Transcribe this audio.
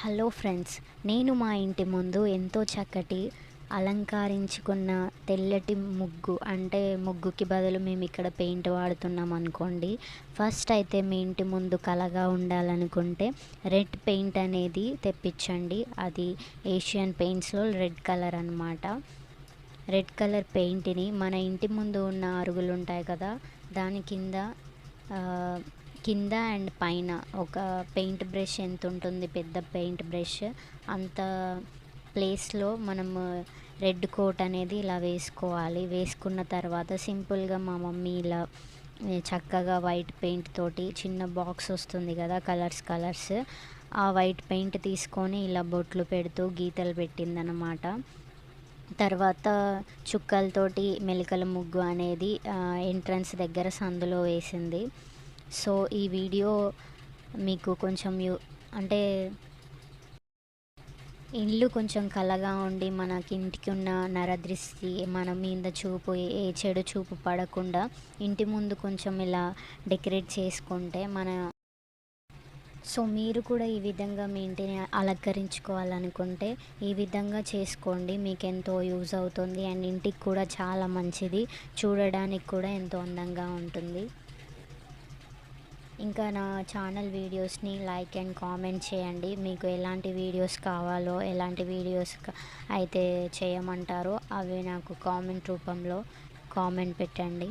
Hello friends, నేను మా ఇంటి ముందు ఎంతో చక్కటి అలంకరించుకున్న తెల్లటి ముగ్గు, అంటే ముగ్గుకి బదులు మేము ఇక్కడ పెయింట్ వాడుతున్నాం అనుకోండి. ఫస్ట్ అయితే మీ ఇంటి ముందు కలగా ఉండాలనుకుంటే రెడ్ పెయింట్ అనేది తెప్పించండి. అది ఏషియన్ పెయింట్స్లో రెడ్ కలర్ అన్నమాట. రెడ్ కలర్ పెయింట్ని మన ఇంటి ముందు ఉన్న అరుగులు ఉంటాయి కదా, దాని కింద అండ్ పైన ఒక పెయింట్ బ్రష్ ఎంత ఉంటుంది, పెద్ద పెయింట్ బ్రష్ అంత ప్లేస్లో మనము రెడ్ కోట్ అనేది ఇలా వేసుకోవాలి. వేసుకున్న తర్వాత సింపుల్గా మా మమ్మీ ఇలా చక్కగా వైట్ పెయింట్ తోటి చిన్న బాక్స్ వస్తుంది కదా, కలర్స్ ఆ వైట్ పెయింట్ తీసుకొని ఇలా బొట్లు పెడుతూ గీతలు పెట్టిందనమాట. తర్వాత చుక్కలతోటి మెలికల ముగ్గు అనేది ఎంట్రన్స్ దగ్గర సందులో వేసింది. సో ఈ వీడియో మీకు కొంచెం అంటే ఇల్లు కొంచెం కలగా ఉండి మనకి ఇంటికి ఉన్న నరదృష్టి మన మీద చూపు, ఏ చెడు చూపు పడకుండా ఇంటి ముందు కొంచెం ఇలా డెకరేట్ చేసుకుంటే సో మీరు కూడా ఈ విధంగా మీ ఇంటిని అలంకరించుకోవాలనుకుంటే ఈ విధంగా చేసుకోండి. మీకు ఎంతో యూజ్ అవుతుంది అండ్ ఇంటికి కూడా చాలా మంచిది, చూడడానికి కూడా ఎంతో అందంగా ఉంటుంది. ఇంకా నా ఛానల్ వీడియోస్ని లైక్ అండ్ కామెంట్ చేయండి. మీకు ఎలాంటి వీడియోస్ కావాలో, ఎలాంటి వీడియోస్ అయితే చేయమంటారో అవి నాకు కామెంట్ రూపంలో కామెంట్ పెట్టండి.